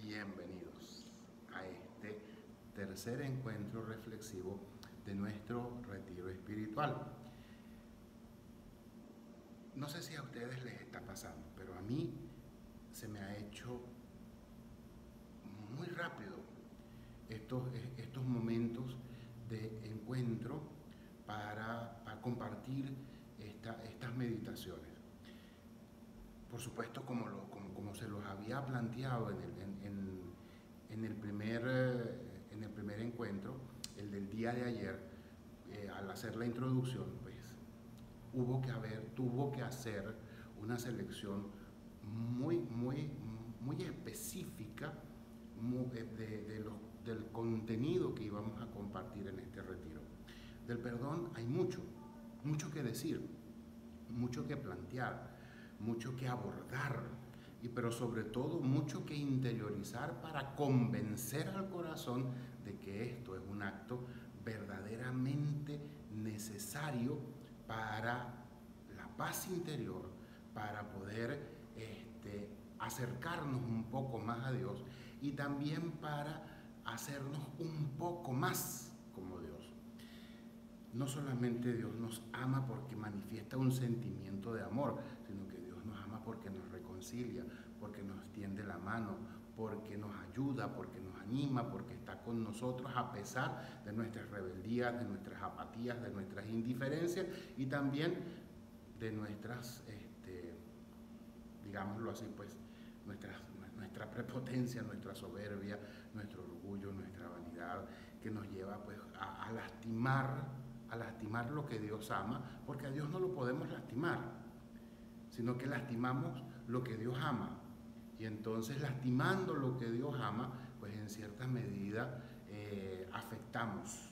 Bienvenidos a este tercer encuentro reflexivo de nuestro retiro espiritual. No sé si a ustedes les está pasando, pero a mí se me ha hecho muy rápido estos momentos de encuentro para compartir estas meditaciones. Por supuesto, como se los había planteado en el primer encuentro, el del día de ayer, al hacer la introducción, pues tuvo que hacer una selección muy específica del contenido que íbamos a compartir en este retiro. Del perdón hay mucho que decir, mucho que plantear, mucho que abordar, pero sobre todo mucho que interiorizar para convencer al corazón de que esto es un acto verdaderamente necesario para la paz interior, para poder acercarnos un poco más a Dios y también para hacernos un poco más como Dios. No solamente Dios nos ama porque manifiesta un sentimiento de amor, sino que Dios nos ama porque nos reconcilia, porque nos tiende la mano, porque nos ayuda, porque nos anima, porque está con nosotros a pesar de nuestras rebeldías, de nuestras apatías, de nuestras indiferencias y también de nuestras, digámoslo así, pues, nuestra prepotencia, nuestra soberbia, nuestro orgullo, nuestra vanidad, que nos lleva pues a lastimar lo que Dios ama, porque a Dios no lo podemos lastimar, sino que lastimamos lo que Dios ama. Y entonces, lastimando lo que Dios ama, pues en cierta medida afectamos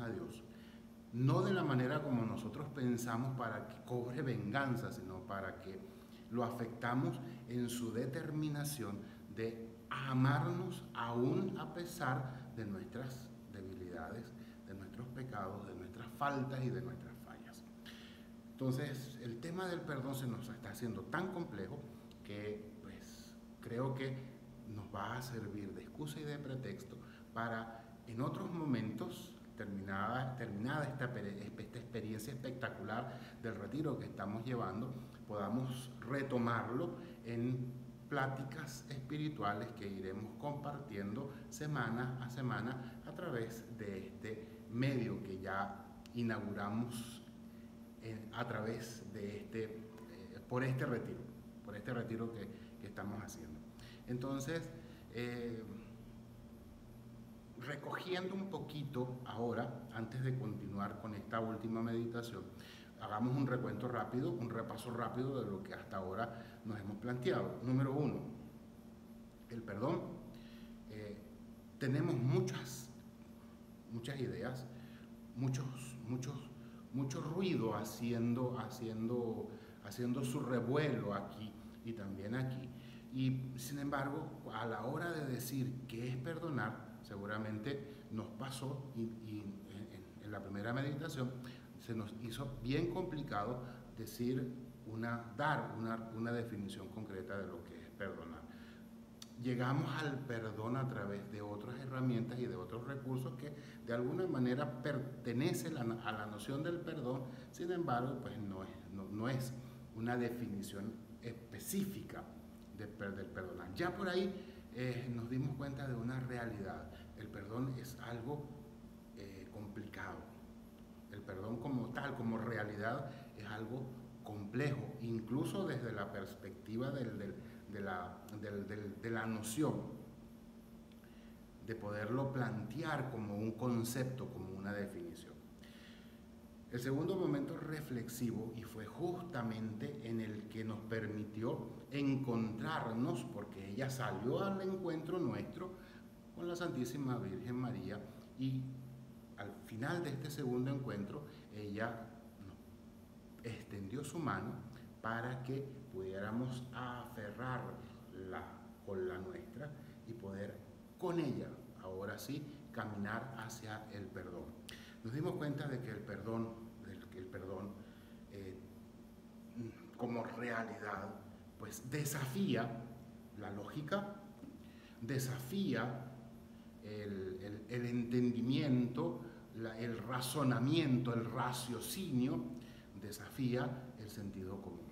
a Dios. No de la manera como nosotros pensamos para que cobre venganza, sino para que lo afectamos en su determinación de amarnos aún a pesar de nuestras debilidades, de nuestros pecados, de nuestras faltas y de nuestras fallas. Entonces, el tema del perdón se nos está haciendo tan complejo que pues creo que nos va a servir de excusa y de pretexto para en otros momentos, terminada esta experiencia espectacular del retiro que estamos llevando, podamos retomarlo en pláticas espirituales que iremos compartiendo semana a semana a través de este medio que ya inauguramos a través de por este retiro que estamos haciendo. Entonces, recogiendo un poquito ahora, antes de continuar con esta última meditación, hagamos un recuento rápido, un repaso rápido de lo que hasta ahora nos hemos planteado. Número 1, el perdón. Tenemos muchas ideas, mucho ruido haciendo su revuelo aquí y también aquí. Y sin embargo, a la hora de decir qué es perdonar, seguramente nos pasó y en la primera meditación se nos hizo bien complicado dar una definición concreta de lo que es perdonar. Llegamos al perdón a través de otras herramientas y de otros recursos que de alguna manera pertenecen a la noción del perdón, sin embargo, pues no es una definición específica del perdonar. Ya por ahí nos dimos cuenta de una realidad. El perdón es algo complicado. El perdón como tal, como realidad, es algo complejo, incluso desde la perspectiva de la noción, de poderlo plantear como un concepto, como una definición. El segundo momento reflexivo, y fue justamente en el que nos permitió encontrarnos, porque ella salió al encuentro nuestro con la Santísima Virgen María, y al final de este segundo encuentro ella nos extendió su mano para que pudiéramos aferrarla con la nuestra y poder con ella, ahora sí, caminar hacia el perdón. Nos dimos cuenta de que el perdón como realidad, pues desafía la lógica, desafía el entendimiento, el razonamiento, el raciocinio, desafía el sentido común.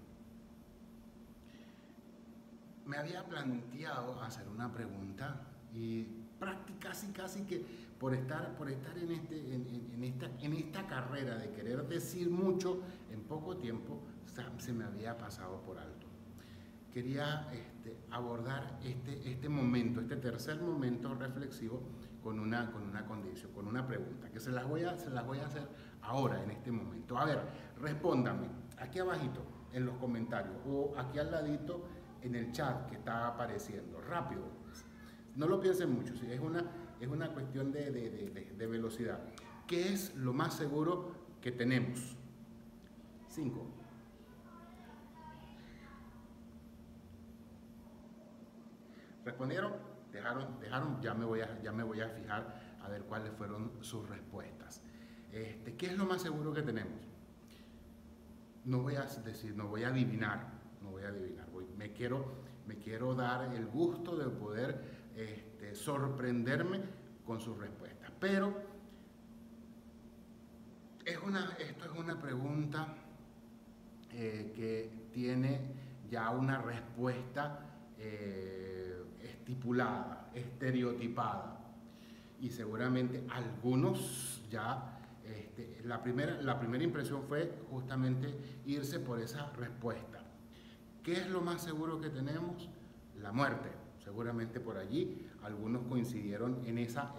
Me había planteado hacer una pregunta y casi que por estar en esta carrera de querer decir mucho en poco tiempo, se me había pasado por alto. Quería abordar este momento, este tercer momento reflexivo con una condición, con una pregunta, que se las voy a hacer ahora, en este momento. A ver, respóndame, aquí abajito, en los comentarios, o aquí al ladito, en el chat que está apareciendo, rápido. No lo piensen mucho, ¿sí? Es una cuestión de velocidad. ¿Qué es lo más seguro que tenemos? 5. ¿Respondieron? Dejaron, ya me voy a fijar a ver cuáles fueron sus respuestas. ¿Qué es lo más seguro que tenemos? No voy a decir, no voy a adivinar, me quiero dar el gusto de poder sorprenderme con sus respuestas. Pero esto es una pregunta que tiene ya una respuesta estipulada, estereotipada, y seguramente algunos ya la primera impresión fue justamente irse por esa respuesta. ¿Qué es lo más seguro que tenemos? La muerte. Seguramente por allí algunos coincidieron en esa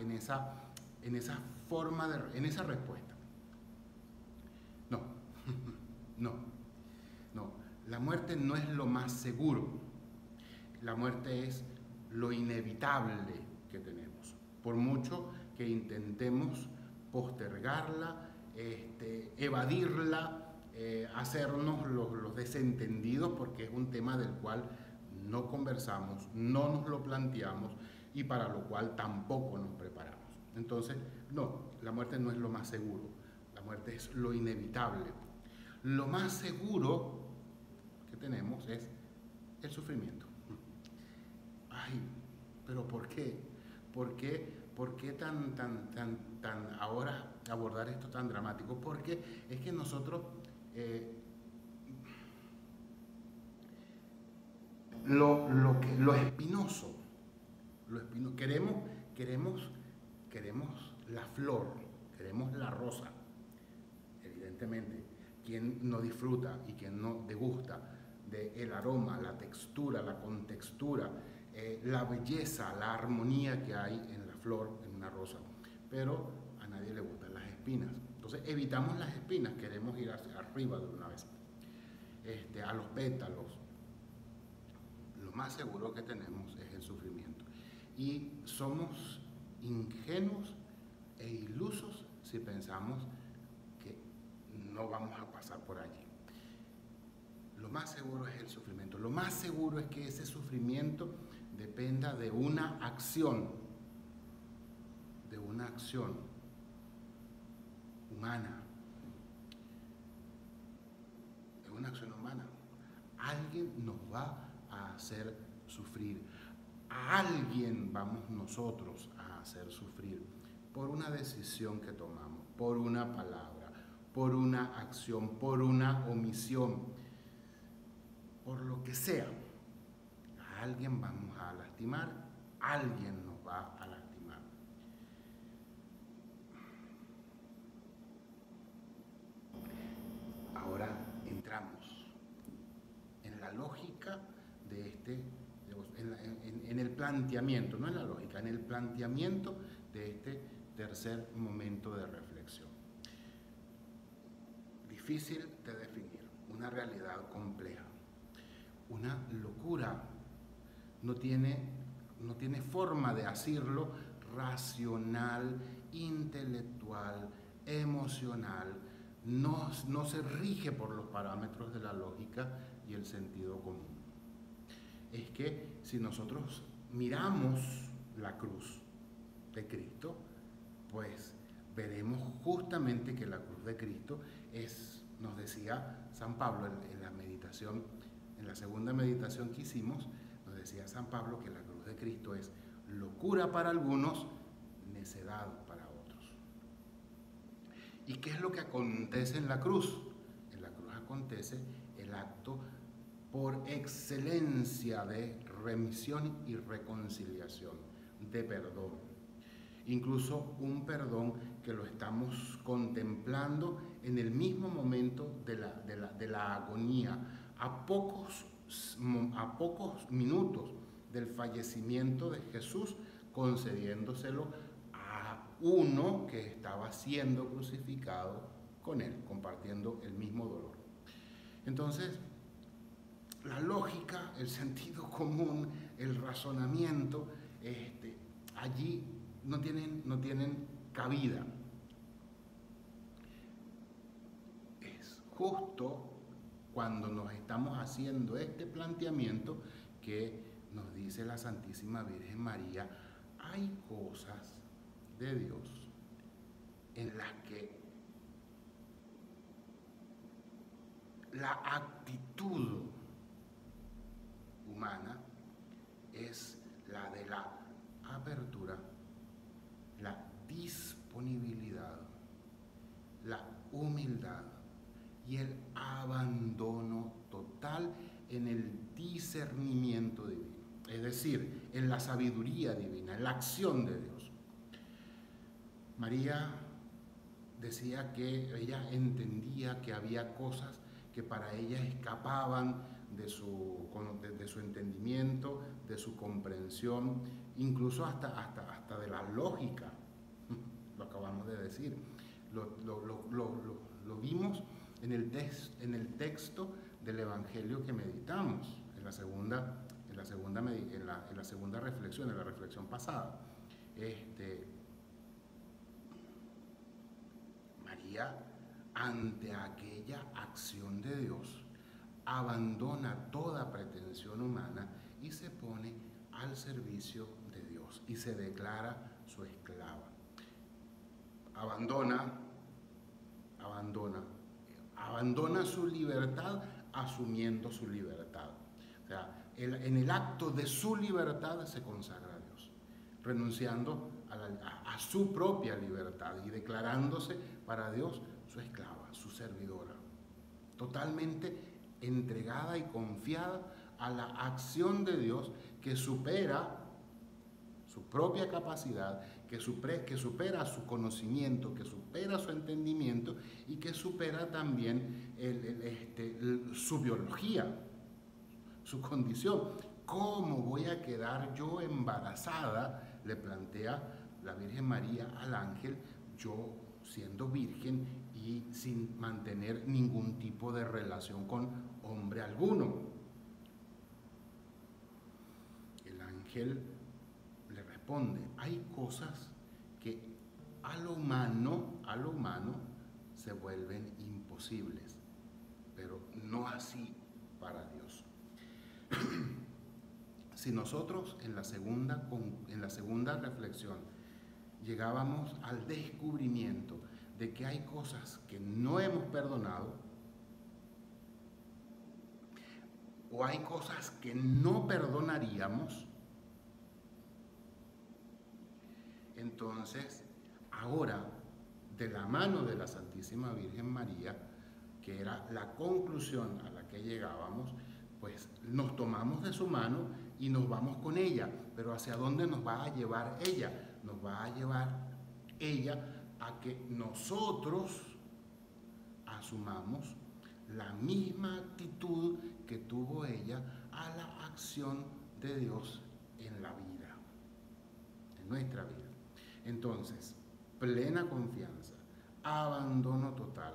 respuesta. No, no. La muerte no es lo más seguro. La muerte es lo inevitable que tenemos. Por mucho que intentemos postergarla, evadirla, hacernos los desentendidos, porque es un tema del cual no conversamos, no nos lo planteamos y para lo cual tampoco nos preparamos. Entonces, no, la muerte no es lo más seguro, la muerte es lo inevitable. Lo más seguro que tenemos es el sufrimiento. Ay, pero ¿por qué? ¿Por qué tan ahora abordar esto tan dramático? Porque es que nosotros lo espinoso, queremos la flor, queremos la rosa. Evidentemente, quien no disfruta y quien no degusta del aroma, la textura, la contextura, la belleza, la armonía que hay en la flor, en una rosa. Pero a nadie le gustan las espinas. Entonces evitamos las espinas, queremos ir hacia arriba de una vez. A los pétalos. Lo más seguro que tenemos es el sufrimiento. Y somos ingenuos e ilusos si pensamos que no vamos a pasar por allí. Lo más seguro es el sufrimiento. Lo más seguro es que ese sufrimiento dependa de una acción humana. De una acción humana. Alguien nos va a hacer sufrir. A alguien vamos nosotros a hacer sufrir por una decisión que tomamos, por una palabra, por una acción, por una omisión, por lo que sea. A alguien vamos a lastimar, alguien nos va a lastimar. Ahora entramos en la lógica en el planteamiento, no en la lógica, en el planteamiento de este tercer momento de reflexión. Difícil de definir, una realidad compleja, una locura. No tiene forma de decirlo racional, intelectual, emocional, no se rige por los parámetros de la lógica y el sentido común. Es que si nosotros miramos la cruz de Cristo, pues veremos justamente que la cruz de Cristo es, nos decía San Pablo en la meditación, en la segunda meditación que hicimos, nos decía San Pablo que la cruz de Cristo es locura para algunos, necedad para otros. ¿Y qué es lo que acontece en la cruz? En la cruz acontece el acto por excelencia de remisión y reconciliación, de perdón. Incluso un perdón que lo estamos contemplando en el mismo momento de la agonía, a pocos minutos del fallecimiento de Jesús, concediéndoselo a uno que estaba siendo crucificado con él, compartiendo el mismo dolor. Entonces, la lógica, el sentido común, el razonamiento, allí no tienen cabida. Es justo cuando nos estamos haciendo este planteamiento que nos dice la Santísima Virgen María, hay cosas de Dios en las que la actitud humana es la de la apertura, la disponibilidad, la humildad y el abandono total en el discernimiento divino, es decir, en la sabiduría divina, en la acción de Dios. María decía que ella entendía que había cosas que para ella escapaban de su entendimiento, de su comprensión, incluso hasta de la lógica. Lo acabamos de decir. Lo vimos en el texto del Evangelio que meditamos, en la segunda reflexión, en la reflexión pasada. María, ante aquella acción de Dios, abandona toda pretensión humana y se pone al servicio de Dios y se declara su esclava. Abandona su libertad asumiendo su libertad. O sea, en el acto de su libertad se consagra a Dios, renunciando a su propia libertad y declarándose para Dios su esclava, su servidora, totalmente entregada y confiada a la acción de Dios que supera su propia capacidad, que supera su conocimiento, que supera su entendimiento y que supera también su biología, su condición. ¿Cómo voy a quedar yo embarazada? Le plantea la Virgen María al ángel, yo siendo virgen y sin mantener ningún tipo de relación con hombre alguno. El ángel le responde, hay cosas que a lo humano se vuelven imposibles, pero no así para Dios. Si nosotros en la segunda reflexión llegábamos al descubrimiento de que hay cosas que no hemos perdonado o hay cosas que no perdonaríamos, entonces ahora, de la mano de la Santísima Virgen María, que era la conclusión a la que llegábamos, pues nos tomamos de su mano y nos vamos con ella. Pero ¿hacia dónde nos va a llevar ella? Nos va a llevar ella a que nosotros asumamos la misma actitud que tuvo ella a la acción de Dios en la vida, en nuestra vida. Entonces, plena confianza, abandono total,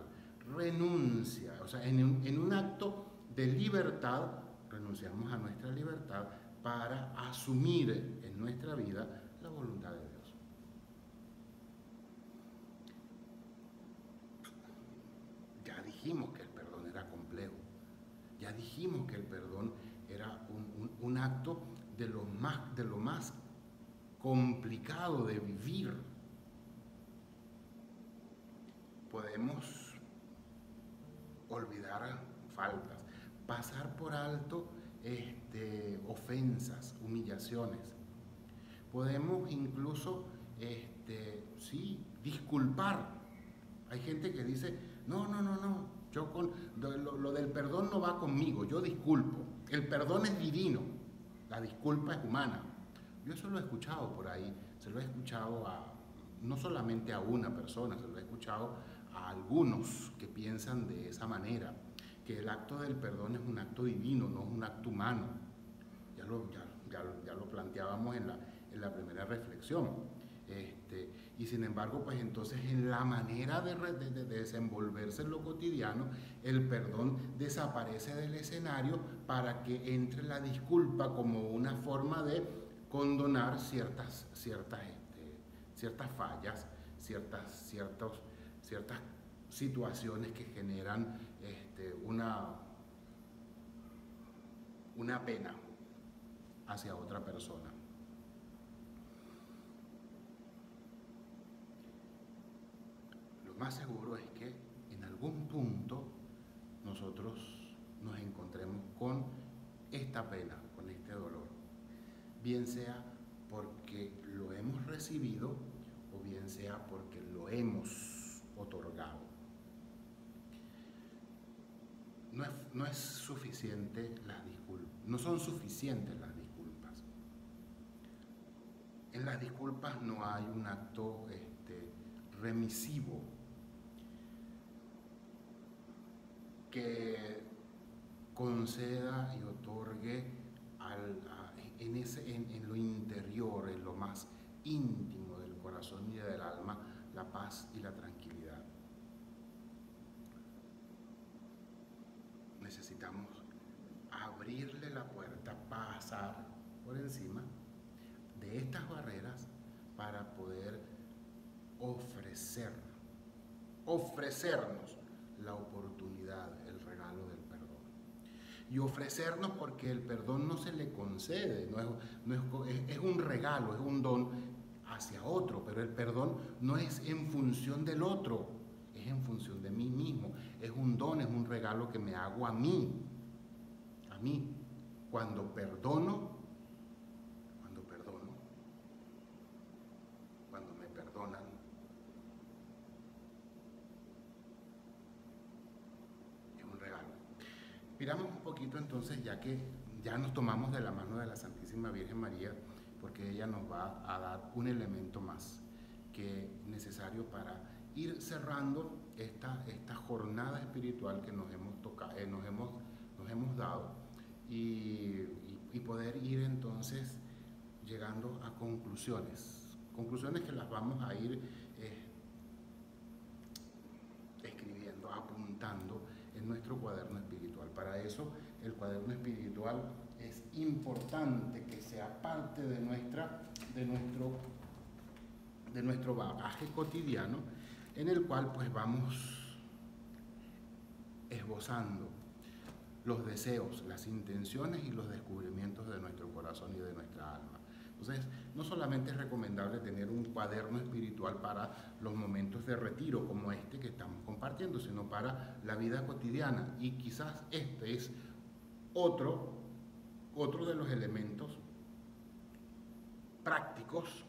renuncia, o sea, en un acto de libertad, renunciamos a nuestra libertad para asumir en nuestra vida la voluntad de Dios. Ya dijimos que el perdón era complejo, ya dijimos que el perdón era un acto de lo más complicado de vivir. Podemos olvidar faltas, pasar por alto ofensas, humillaciones. Podemos incluso, sí, disculpar. Hay gente que dice, no, yo lo del perdón no va conmigo, yo disculpo. El perdón es divino, la disculpa es humana. Yo eso lo he escuchado por ahí, se lo he escuchado no solamente a una persona, se lo he escuchado a algunos que piensan de esa manera, que el acto del perdón es un acto divino, no es un acto humano. Ya lo planteábamos en la primera reflexión. Y sin embargo, pues entonces en la manera de desenvolverse en lo cotidiano, el perdón desaparece del escenario para que entre la disculpa como una forma de condonar ciertas fallas, ciertas situaciones que generan una pena hacia otra persona. Lo más seguro es que en algún punto nosotros nos encontremos con esta pena, con este dolor, bien sea porque lo hemos recibido o bien sea porque lo hemos otorgado. No es suficiente las disculpas, no son suficientes las disculpas. En las disculpas no hay un acto remisivo que conceda y otorgue en lo interior, en lo más íntimo del corazón y del alma, la paz y la tranquilidad. Necesitamos abrirle la puerta, pasar por encima de estas barreras para poder ofrecernos la oportunidad, el regalo del perdón. Y ofrecernos porque el perdón no se le concede, es un regalo, es un don hacia otro, pero el perdón no es en función del otro, es en función de mí mismo, es un don, es un regalo que me hago a mí. Cuando me perdonan, es un regalo. Miramos un poquito entonces, ya que ya nos tomamos de la mano de la Santísima Virgen María, porque ella nos va a dar un elemento más que es necesario para ir cerrando esta jornada espiritual que nos hemos dado y poder ir entonces llegando a conclusiones que las vamos a ir escribiendo, apuntando en nuestro cuaderno espiritual. Para eso el cuaderno espiritual es importante que sea parte de nuestro bagaje cotidiano, en el cual pues vamos esbozando los deseos, las intenciones y los descubrimientos de nuestro corazón y de nuestra alma. Entonces, no solamente es recomendable tener un cuaderno espiritual para los momentos de retiro como este que estamos compartiendo, sino para la vida cotidiana. Y quizás este es otro de los elementos prácticos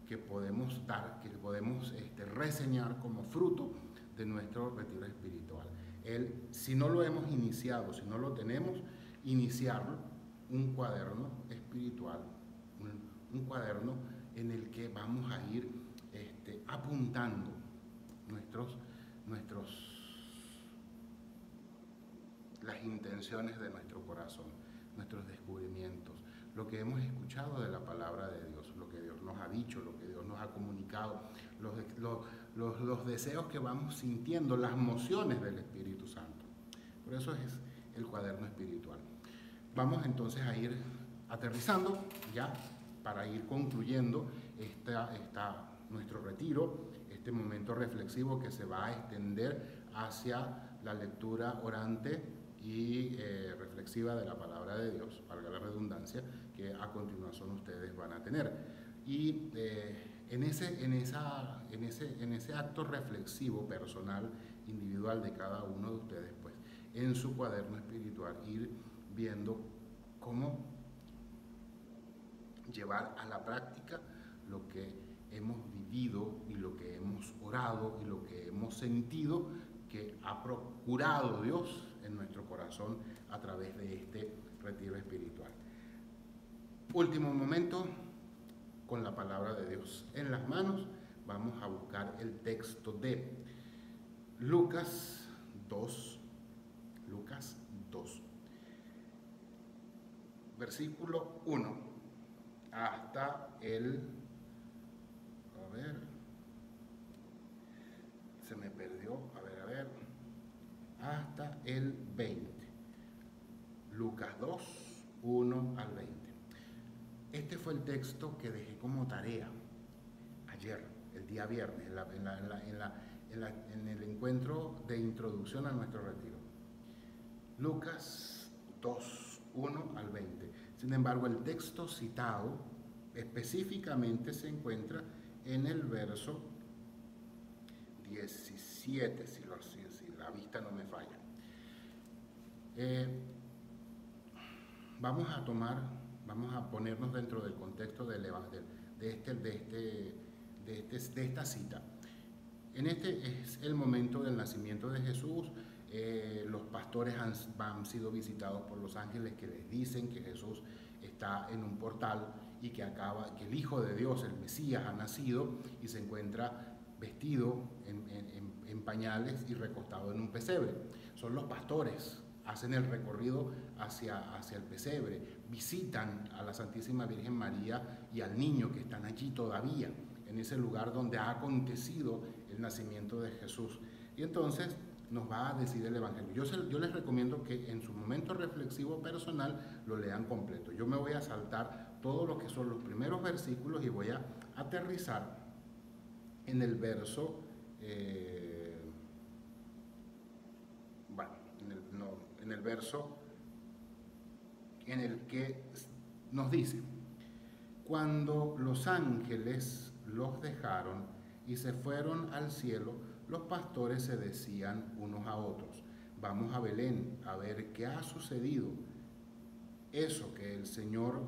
que podemos reseñar como fruto de nuestro retiro espiritual. Si no lo hemos iniciado, si no lo tenemos, iniciarlo, un cuaderno espiritual, un cuaderno en el que vamos a ir apuntando las intenciones de nuestro corazón, nuestros descubrimientos, lo que hemos escuchado de la palabra de Dios, lo que Dios nos ha dicho, lo que Dios nos ha comunicado, los deseos que vamos sintiendo, las emociones del Espíritu Santo. Por eso es el cuaderno espiritual. Vamos entonces a ir aterrizando ya para ir concluyendo nuestro retiro, este momento reflexivo que se va a extender hacia la lectura orante y reflexiva de la palabra de Dios, valga la redundancia, que a continuación ustedes van a tener. Y en ese acto reflexivo personal, individual de cada uno de ustedes, pues en su cuaderno espiritual ir viendo cómo llevar a la práctica lo que hemos vivido y lo que hemos orado y lo que hemos sentido que ha procurado Dios en nuestro corazón a través de este retiro espiritual. Último momento, con la palabra de Dios en las manos, vamos a buscar el texto de Lucas 2, versículo 1 hasta el, se me perdió, hasta el 20. Lucas 2, 1 al 20. Este fue el texto que dejé como tarea ayer, el día viernes, en el encuentro de introducción a nuestro retiro. Lucas 2, 1 al 20. Sin embargo, el texto citado específicamente se encuentra en el verso 17, si la vista no me falla. Vamos a ponernos dentro del contexto de esta cita. En este es el momento del nacimiento de Jesús. Los pastores han sido visitados por los ángeles que les dicen que Jesús está en un portal y que el Hijo de Dios, el Mesías, ha nacido y se encuentra vestido en pañales y recostado en un pesebre. Son los pastores, hacen el recorrido hacia el pesebre, visitan a la Santísima Virgen María y al niño que están allí todavía, en ese lugar donde ha acontecido el nacimiento de Jesús. Y entonces nos va a decir el Evangelio. Yo les recomiendo que en su momento reflexivo personal lo lean completo. Yo me voy a saltar todo lo que son los primeros versículos y voy a aterrizar en el verso, en el verso en el que nos dice: cuando los ángeles los dejaron y se fueron al cielo, los pastores se decían unos a otros: vamos a Belén a ver qué ha sucedido, eso que el Señor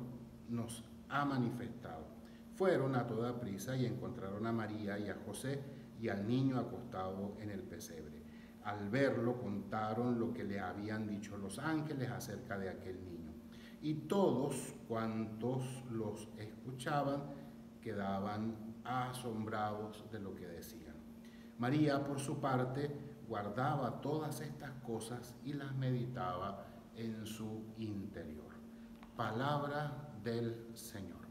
nos ha manifestado. Fueron a toda prisa y encontraron a María y a José y al niño acostado en el pesebre. Al verlo contaron lo que le habían dicho los ángeles acerca de aquel niño. Y todos cuantos los escuchaban quedaban asombrados de lo que decían. María, por su parte, guardaba todas estas cosas y las meditaba en su interior. Palabra del Señor.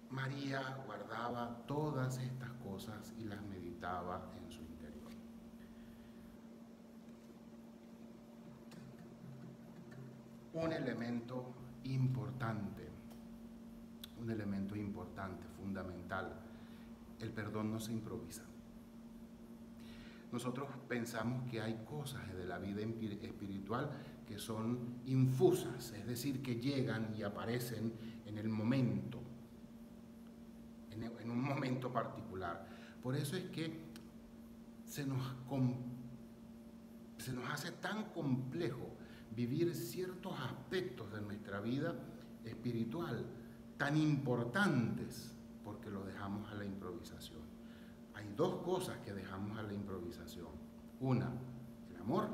María guardaba todas estas cosas y las meditaba en su interior. Un elemento importante, fundamental: el perdón no se improvisa. Nosotros pensamos que hay cosas de la vida espiritual que son infusas, es decir, que llegan y aparecen en el momento, en un momento particular. Por eso es que se nos hace tan complejo vivir ciertos aspectos de nuestra vida espiritual tan importantes, porque lo dejamos a la improvisación. Hay dos cosas que dejamos a la improvisación: una, el amor,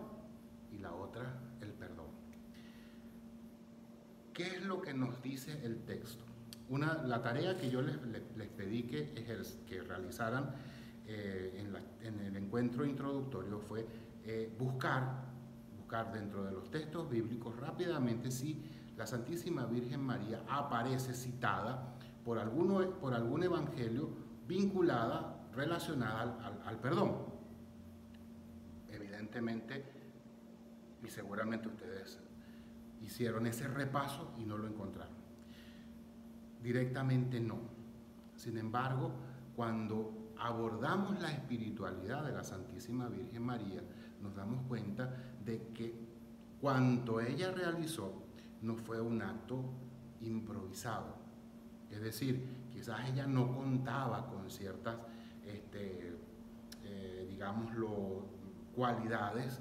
y la otra, el perdón. ¿Qué es lo que nos dice el texto? La tarea que yo les pedí que realizaran en el encuentro introductorio fue buscar dentro de los textos bíblicos rápidamente si la Santísima Virgen María aparece citada por algún evangelio vinculada, relacionada al perdón. Evidentemente, y seguramente ustedes hicieron ese repaso y no lo encontraron. Directamente no. Sin embargo, cuando abordamos la espiritualidad de la Santísima Virgen María, nos damos cuenta de que cuanto ella realizó no fue un acto improvisado. Es decir, quizás ella no contaba con ciertas, digámoslo, cualidades,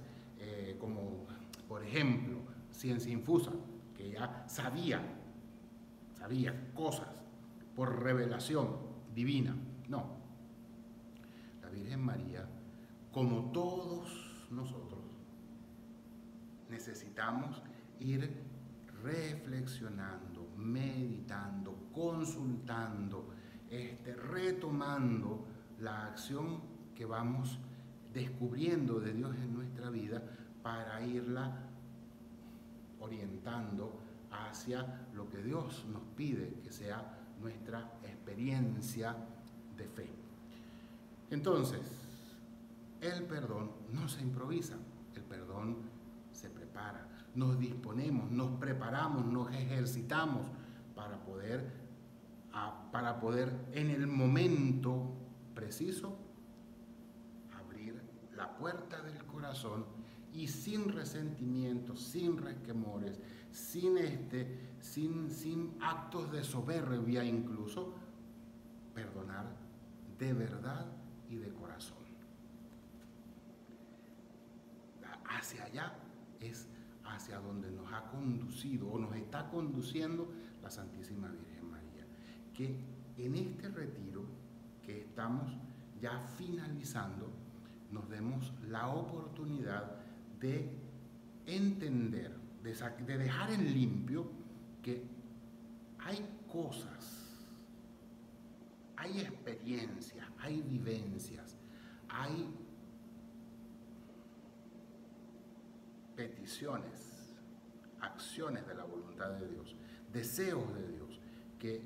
como por ejemplo, ciencia infusa, que ella sabía cosas por revelación divina. No, la Virgen María, como todos nosotros, necesitamos ir reflexionando, meditando, consultando, retomando la acción que vamos descubriendo de Dios en nuestra vida para irla orientando hacia lo que Dios nos pide que sea nuestra experiencia de fe. Entonces, el perdón no se improvisa, el perdón se prepara, nos disponemos, nos preparamos, nos ejercitamos para poder en el momento preciso abrir la puerta del corazón y sin resentimientos, sin resquemores, sin actos de soberbia incluso, perdonar de verdad y de corazón. Hacia allá es hacia donde nos ha conducido o nos está conduciendo la Santísima Virgen María. Que en este retiro que estamos ya finalizando, nos demos la oportunidad de entender, de dejar en limpio que hay cosas, hay experiencias, hay vivencias, hay peticiones, acciones de la voluntad de Dios, deseos de Dios, que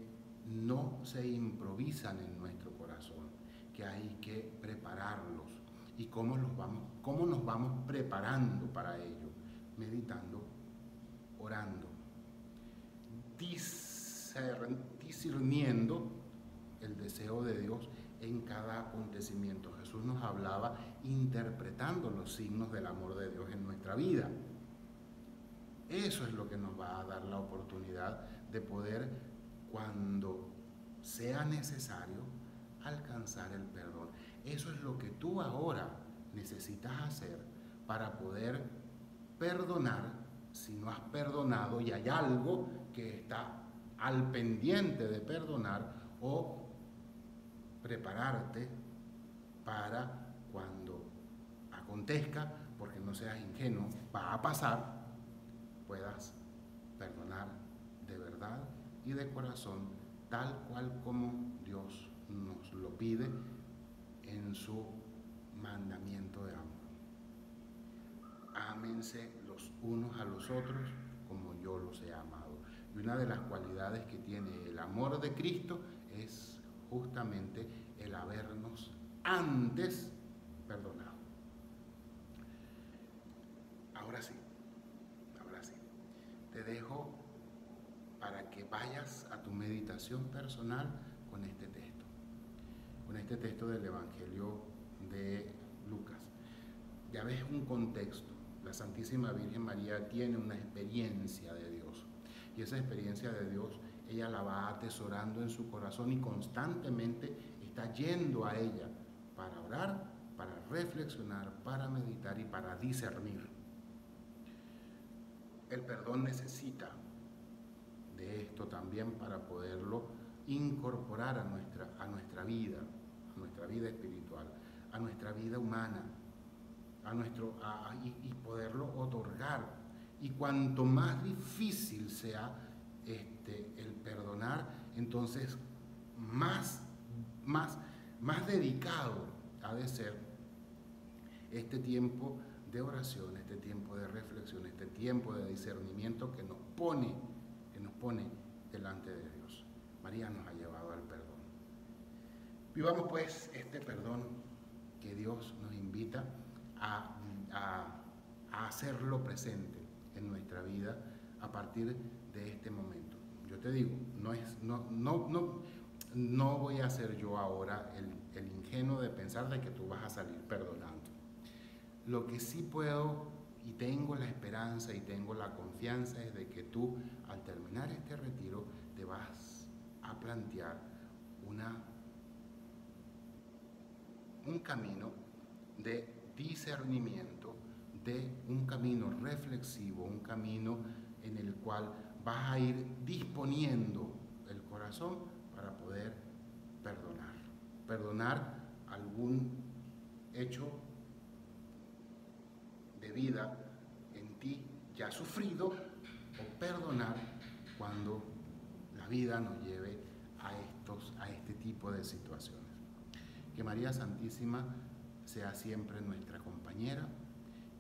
no se improvisan en nuestro corazón, que hay que prepararlos. ¿Y cómo nos vamos preparando para ello? Meditando, orando, discerniendo el deseo de Dios en cada acontecimiento. Jesús nos hablaba interpretando los signos del amor de Dios en nuestra vida. Eso es lo que nos va a dar la oportunidad de poder, cuando sea necesario, alcanzar el perdón. Eso es lo que tú ahora necesitas hacer para poder perdonar. Si no has perdonado y hay algo que está al pendiente de perdonar, o prepararte para cuando acontezca, porque no seas ingenuo, va a pasar, puedas perdonar de verdad y de corazón, tal cual como Dios nos lo pide en su mandamiento de amor. Ámense los unos a los otros como yo los he amado. Y una de las cualidades que tiene el amor de Cristo es justamente el habernos antes perdonado. Ahora sí, te dejo para que vayas a tu meditación personal con este texto del Evangelio de Lucas. Ya ves un contexto. La Santísima Virgen María tiene una experiencia de Dios, y esa experiencia de Dios ella la va atesorando en su corazón y constantemente está yendo a ella para orar, para reflexionar, para meditar y para discernir. El perdón necesita de esto también para poderlo incorporar a nuestra vida espiritual, a nuestra vida humana, y poderlo otorgar. Y cuanto más difícil sea el perdonar, entonces más dedicado ha de ser este tiempo de oración, este tiempo de reflexión, este tiempo de discernimiento que nos pone delante de Dios. María nos ha llevado al perdón. Vivamos pues este perdón que Dios nos invita a hacerlo presente en nuestra vida a partir de este momento. Yo te digo, no voy a ser yo ahora el ingenuo de pensar de que tú vas a salir perdonando. Lo que sí puedo y tengo la esperanza y tengo la confianza es de que tú, al terminar este retiro, te vas a plantear un camino de discernimiento, de un camino reflexivo, un camino en el cual vas a ir disponiendo el corazón para poder perdonar. Perdonar algún hecho de vida en ti ya sufrido, o perdonar cuando la vida nos lleve a este tipo de situaciones. Que María Santísima sea siempre nuestra compañera,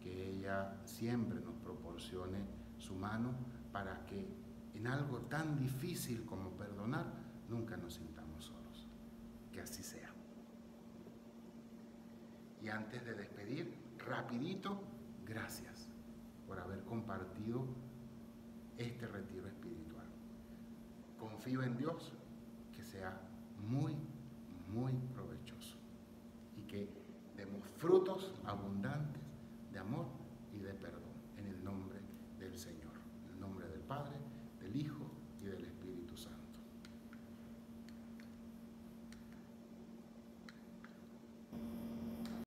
que ella siempre nos proporcione su mano para que en algo tan difícil como perdonar nunca nos sintamos solos. Que así sea. Y antes de despedir, rapidito, gracias por haber compartido este retiro espiritual. Confío en Dios que sea muy, muy provechoso y que demos frutos abundantes de amor y de perdón en el nombre del Señor, en el nombre del Padre,